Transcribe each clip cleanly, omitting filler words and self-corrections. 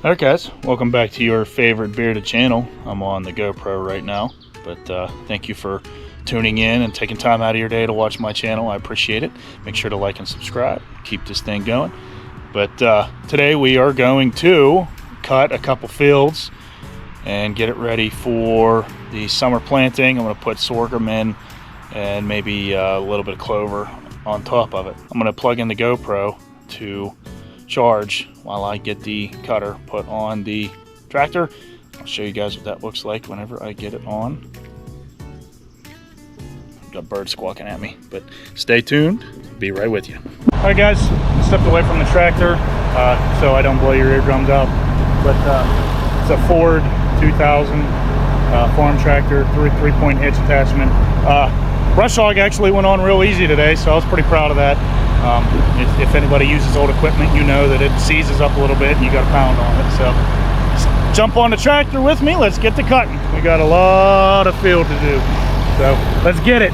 Alright guys, welcome back to your favorite bearded channel. I'm on the GoPro right now, but thank you for tuning in and taking time out of your day to watch my channel. I appreciate it. Make sure to like and subscribe, keep this thing going. But today we are going to cut a couple fields and get it ready for the summer planting. I'm going to put sorghum in and maybe a little bit of clover on top of it. I'm going to plug in the GoPro to charge while I get the cutter put on the tractor. I'll show you guys what that looks like whenever I get it on. Got birds squawking at me, but stay tuned. Be right with you. All right guys, I stepped away from the tractor so I don't blow your eardrums out, but it's a Ford 2000 farm tractor, three-point hitch attachment. Brush hog actually went on real easy today, so I was pretty proud of that. If anybody uses old equipment, you know that it seizes up a little bit and you got to pound on it. So jump on the tractor with me. Let's get to cutting. We got a lot of field to do, so let's get it.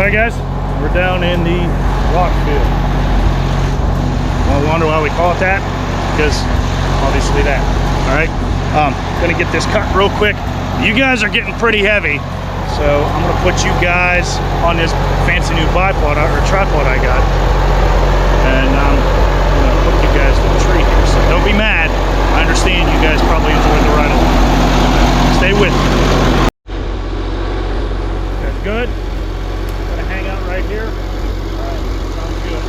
Alright guys, we're down in the rock field. I wonder why we call it that, because obviously that. Alright, gonna get this cut real quick. You guys are getting pretty heavy, so I'm gonna put you guys on this fancy new tripod I got, and I'm gonna hook you guys to the tree here. So don't be mad. I understand you guys probably enjoyed the ride along. Stay with me. That's good. Hang out right here. All right, sounds good.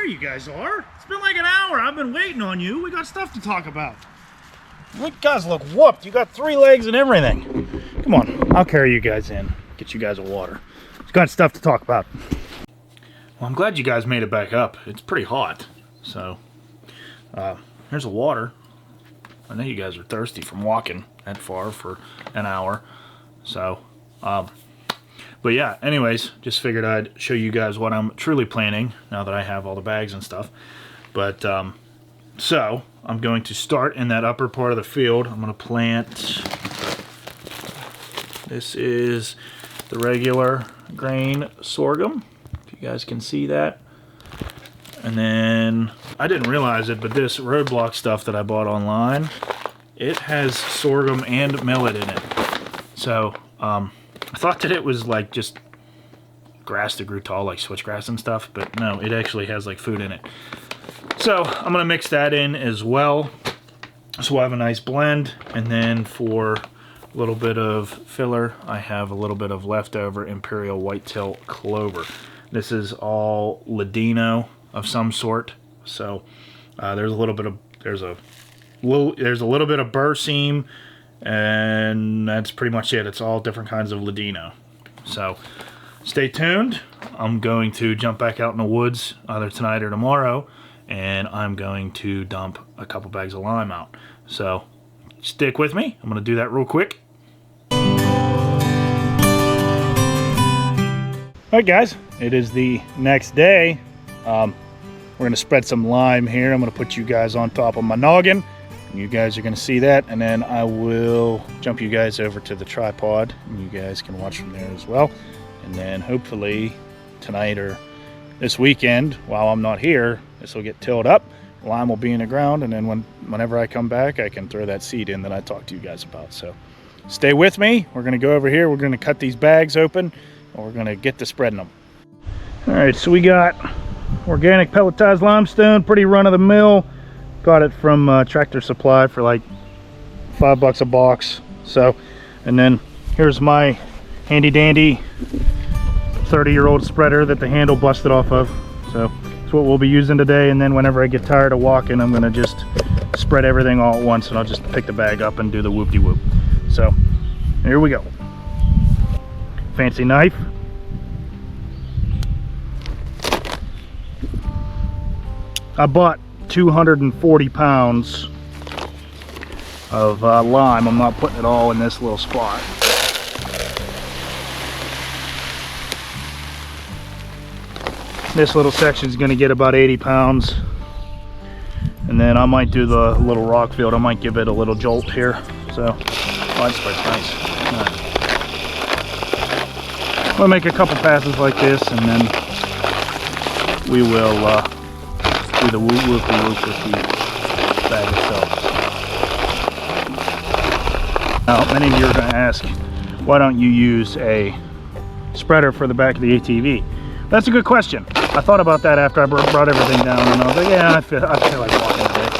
There you guys are. It's been like an hour. I've been waiting on you. We got stuff to talk about. You guys look whooped. You got 3 legs and everything. Come on, I'll carry you guys in. Get you guys a water. We've got stuff to talk about. Well, I'm glad you guys made it back up. It's pretty hot. So, here's the water. I know you guys are thirsty from walking that far for an hour. So, but yeah, anyways, just figured I'd show you guys what I'm truly planning now that I have all the bags and stuff. But, so, I'm going to start in that upper part of the field. I'm going to plant, this is the regular grain sorghum, if you guys can see that. And then, I didn't realize it, but this Roadblock stuff that I bought online, it has sorghum and millet in it. So, I thought that it was like just grass that grew tall, like switchgrass and stuff, but no, it actually has like food in it. So I'm gonna mix that in as well, so we'll have a nice blend. And then for a little bit of filler, I have a little bit of leftover Imperial Whitetail Clover. This is all ladino of some sort. So there's a little bit of burr seam, and that's pretty much it. It's all different kinds of ladino. So stay tuned. I'm going to jump back out in the woods either tonight or tomorrow, and I'm going to dump a couple bags of lime out. So stick with me. I'm going to do that real quick. Alright guys, it is the next day. We're going to spread some lime here. I'm going to put you guys on top of my noggin. You guys are going to see that, and then I will jump you guys over to the tripod, and you guys can watch from there as well. And then hopefully tonight or this weekend, while I'm not here, this will get tilled up, lime will be in the ground, and then whenever I come back, I can throw that seed in that I talked to you guys about. So stay with me. We're going to go over here. We're going to cut these bags open, and we're going to get to spreading them. All right, so we got organic pelletized limestone, pretty run-of-the-mill. Got it from Tractor Supply for like $5 a box. So, and then here's my handy dandy 30-year-old spreader that the handle busted off of. So that's what we'll be using today. And then whenever I get tired of walking, I'm gonna just spread everything all at once, and I'll just pick the bag up and do the whoop-de-whoop. So here we go. Fancy knife. I bought 240 pounds of lime. I'm not putting it all in this little spot. This little section is going to get about 80 pounds. And then I might do the little rock field. I might give it a little jolt here. So, oh, that spreads nice. Right. We'll make a couple passes like this, and then we will do the whoop-whoop with the bag itself. Now, many of you are going to ask, why don't you use a spreader for the back of the ATV? That's a good question. I thought about that after I brought everything down, and I was like, yeah, I feel like walking today.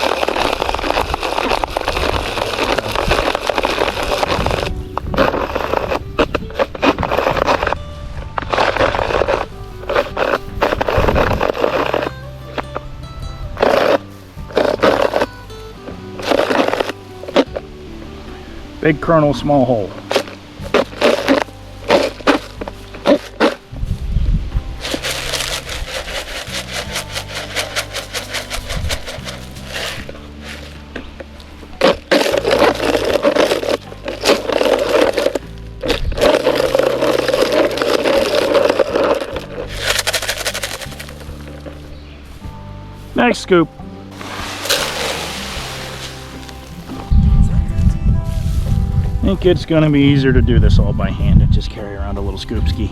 Big kernel, small hole. Next scoop. I think it's going to be easier to do this all by hand and just carry around a little scoop ski.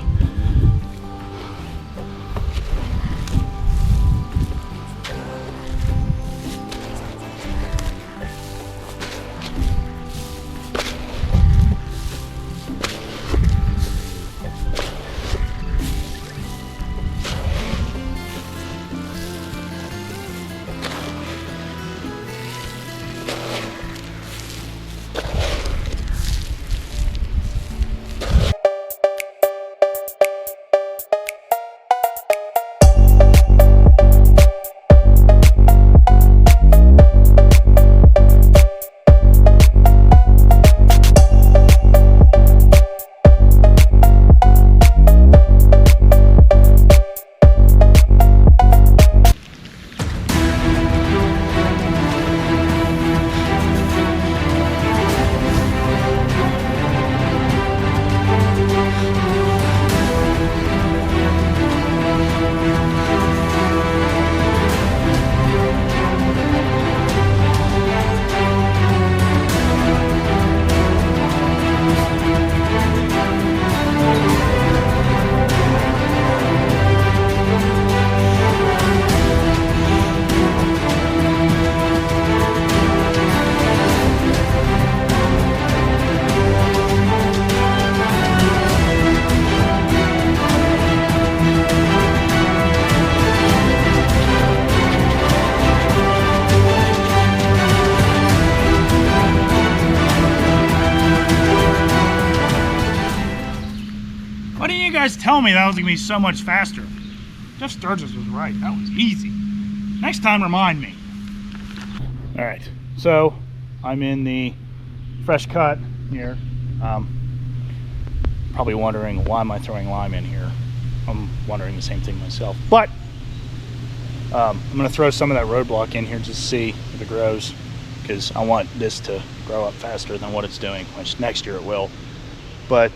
guys tell me that was gonna be so much faster? Jeff Sturgis was right. That was easy. Next time, remind me. All right, so I'm in the fresh cut here. Probably wondering, why am I throwing lime in here? I'm wondering the same thing myself. But I'm gonna throw some of that Roadblock in here just to see if it grows, because I want this to grow up faster than what it's doing, which next year it will. But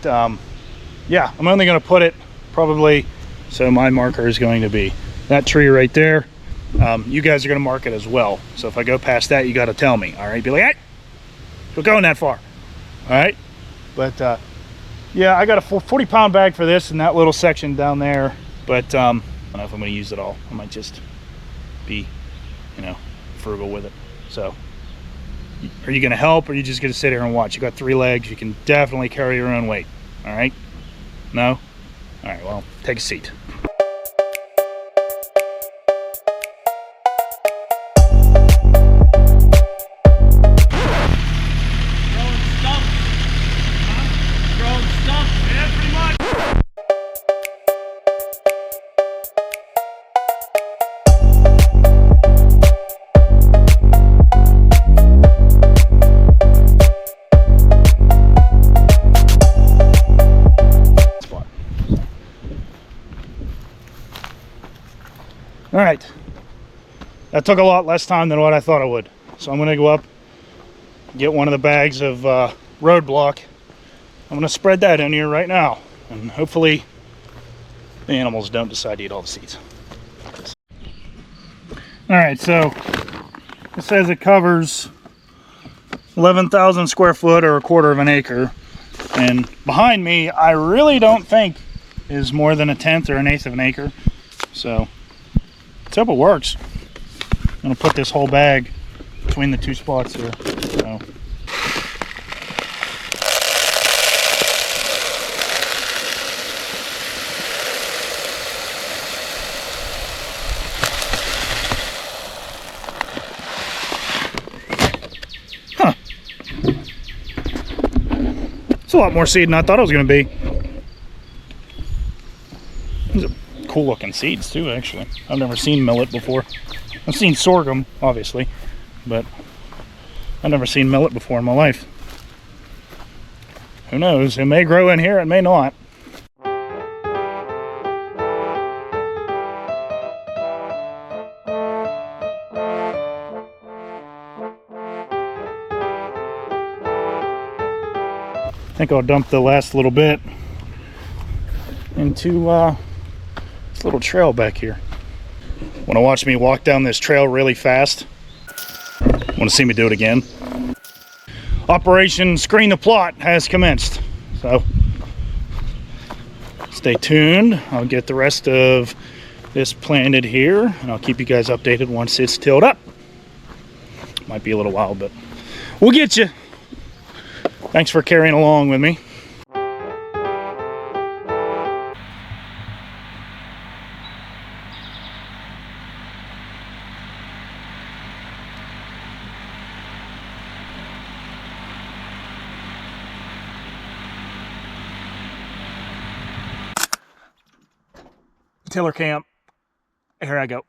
yeah, I'm only gonna put it probably, so my marker is going to be that tree right there. You guys are gonna mark it as well. So if I go past that, you gotta tell me, all right? Be like, hey, we're going that far, all right? But yeah, I got a 40-pound bag for this in that little section down there, but I don't know if I'm gonna use it all. I might just be, you know, frugal with it. So are you gonna help, or are you just gonna sit here and watch? You got 3 legs, you can definitely carry your own weight, all right? No? All right, well, take a seat. All right, that took a lot less time than what I thought it would. So I'm gonna go up, get one of the bags of Roadblock. I'm gonna spread that in here right now, and hopefully the animals don't decide to eat all the seeds. All right, so it says it covers 11,000 square foot, or 1/4 of an acre. And behind me, I really don't think is more than 1/10 or 1/8 of an acre. So let's hope it works. I'm gonna put this whole bag between the 2 spots here. So. Huh. It's a lot more seed than I thought it was gonna be. These are cool looking seeds too, actually. I've never seen millet before. I've seen sorghum, obviously, but I've never seen millet before in my life. Who knows? It may grow in here, it may not. I think I'll dump the last little bit into this little trail back here. Want to watch me walk down this trail really fast? Want to see me do it again? Operation Screen the Plot has commenced. So stay tuned. I'll get the rest of this planted here, and I'll keep you guys updated once it's tilled up. Might be a little while, but we'll get you. Thanks for carrying along with me. Tiller camp. Here I go.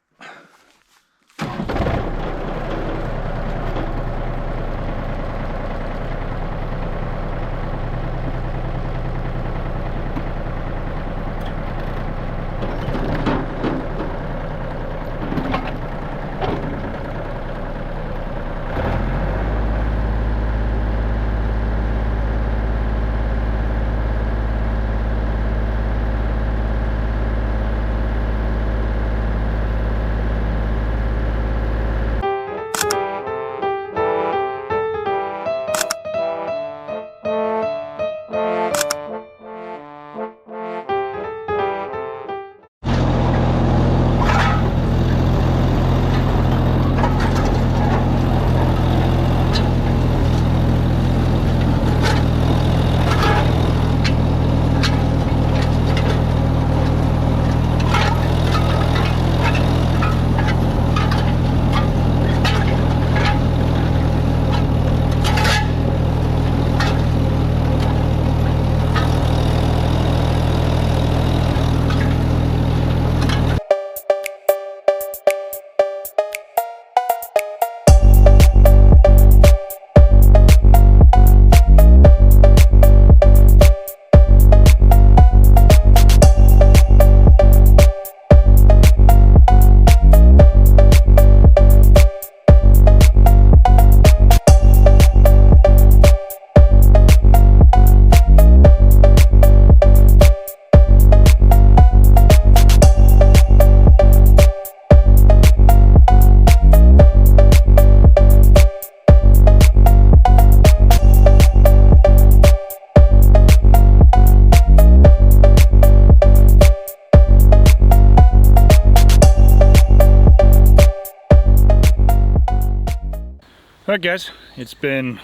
Alright guys, it's been,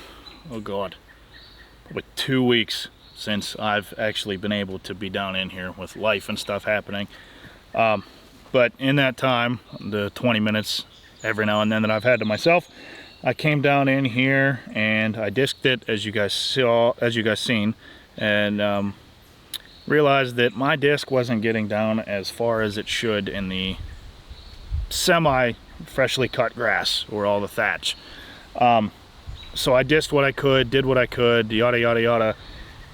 oh god, probably 2 weeks since I've actually been able to be down in here with life and stuff happening. But in that time, the 20 minutes every now and then that I've had to myself, I came down in here and I disked it, as you guys saw, as you guys seen, and realized that my disc wasn't getting down as far as it should in the semi freshly cut grass or all the thatch. So I disked what I could, did what I could, yada yada yada,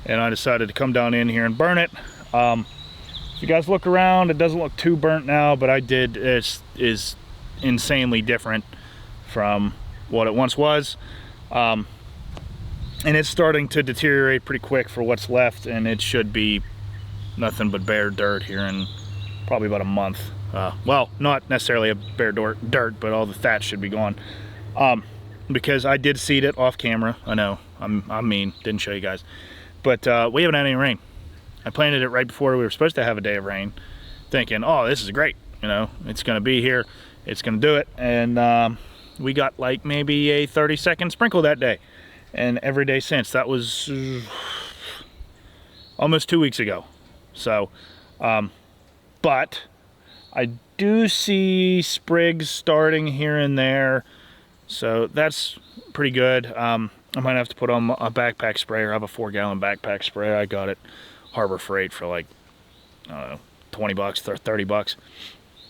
and I decided to come down in here and burn it. If you guys look around, it doesn't look too burnt now, but I did, it is insanely different from what it once was. And it's starting to deteriorate pretty quick for what's left, and it should be nothing but bare dirt here in probably about a month. Well, not necessarily a bare dirt, but all the thatch should be gone. Because I did seed it off camera. I know, I'm mean, didn't show you guys. But we haven't had any rain. I planted it right before we were supposed to have a day of rain, thinking, oh, this is great, you know, it's gonna be here, it's gonna do it. And we got like maybe a 30-second sprinkle that day. And every day since, that was almost 2 weeks ago. So, but I do see sprigs starting here and there. So that's pretty good. I might have to put on a backpack sprayer. I have a 4-gallon backpack sprayer. I got it Harbor Freight for like, I don't know, 20 bucks, 30 bucks.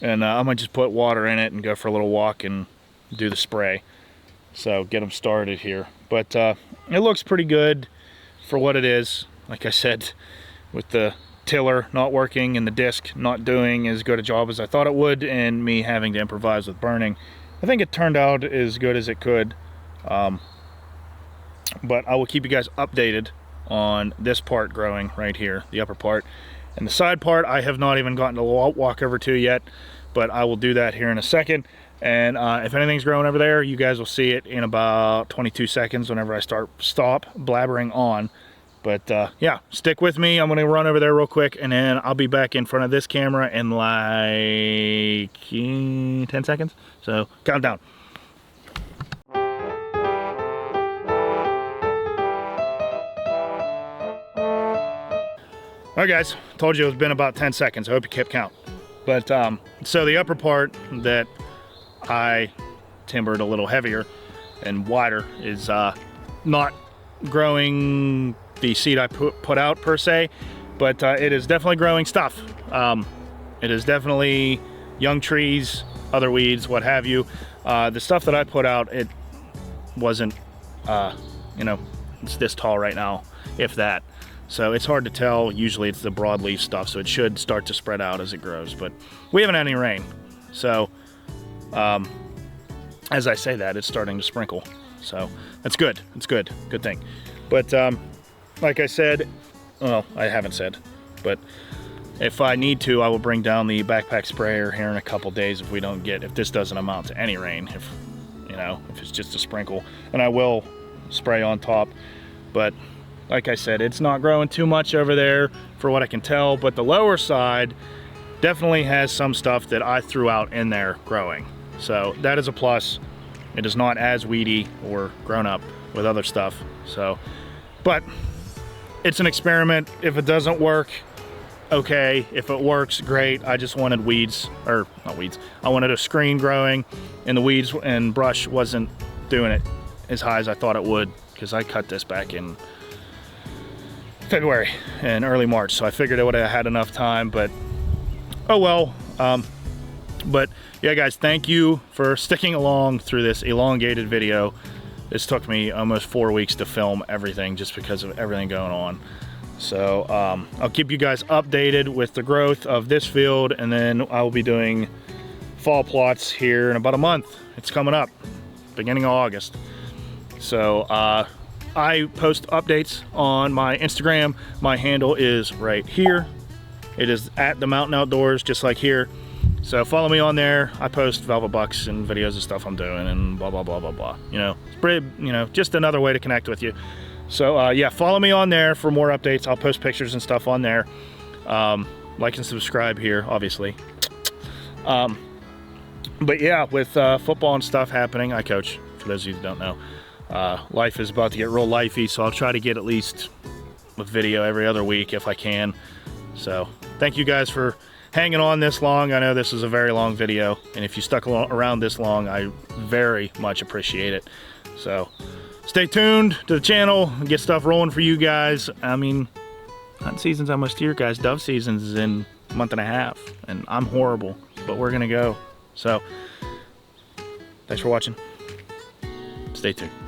And I might just put water in it and go for a little walk and do the spray. So get them started here. But it looks pretty good for what it is. Like I said, with the tiller not working and the disc not doing as good a job as I thought it would, and me having to improvise with burning, I think it turned out as good as it could. But I will keep you guys updated on this part growing right here, the upper part. And the side part I have not even gotten to walk over to yet, but I will do that here in a second. And if anything's growing over there, you guys will see it in about 22 seconds whenever I stop blabbering on. But yeah, stick with me. I'm gonna run over there real quick, and then I'll be back in front of this camera in like 10 seconds. So count down. All right guys, told you it's been about 10 seconds. I hope you kept count. But so the upper part that I timbered a little heavier and wider is not growing the seed I put out per se, but it is definitely growing stuff. It is definitely young trees, other weeds, what have you. The stuff that I put out, it wasn't, you know, it's this tall right now, if that. So it's hard to tell. Usually it's the broadleaf stuff, so it should start to spread out as it grows, but we haven't had any rain. So as I say that, it's starting to sprinkle. So that's good, it's good thing. But like I said, well, I haven't said, but if I need to, I will bring down the backpack sprayer here in a couple days if this doesn't amount to any rain, if it's just a sprinkle, and I will spray on top. But like I said, it's not growing too much over there for what I can tell, but the lower side definitely has some stuff that I threw out in there growing. So that is a plus. It is not as weedy or grown up with other stuff. So, but it's an experiment. If it doesn't work, okay. If it works, great. I just wanted weeds, or not weeds. I wanted a screen growing, and the weeds and brush wasn't doing it as high as I thought it would, because I cut this back in February and early March, so I figured I would have had enough time, but oh well. But yeah guys, thank you for sticking along through this elongated video. This took me almost 4 weeks to film everything just because of everything going on. So I'll keep you guys updated with the growth of this field, and then I'll be doing fall plots here in about a month. It's coming up, beginning of August. So I post updates on my Instagram. My handle is right here. It is at the Mountain Outdoors, just like here. So follow me on there. I post velvet bucks and videos of stuff I'm doing and blah, blah, blah, blah, blah. You know, it's pretty, you know, just another way to connect with you. So yeah, follow me on there for more updates. I'll post pictures and stuff on there. Like and subscribe here, obviously. But yeah, with football and stuff happening, I coach. for those of you that don't know. Life is about to get real lifey, so I'll try to get at least a video every other week if I can. So thank you guys for hanging on this long. I know this is a very long video, and if you stuck around this long, I very much appreciate it. So stay tuned to the channel and get stuff rolling for you guys. I mean, hunting season's almost here, guys. Dove season's is in a month and a half, and I'm horrible, but we're gonna go. So thanks for watching. Stay tuned.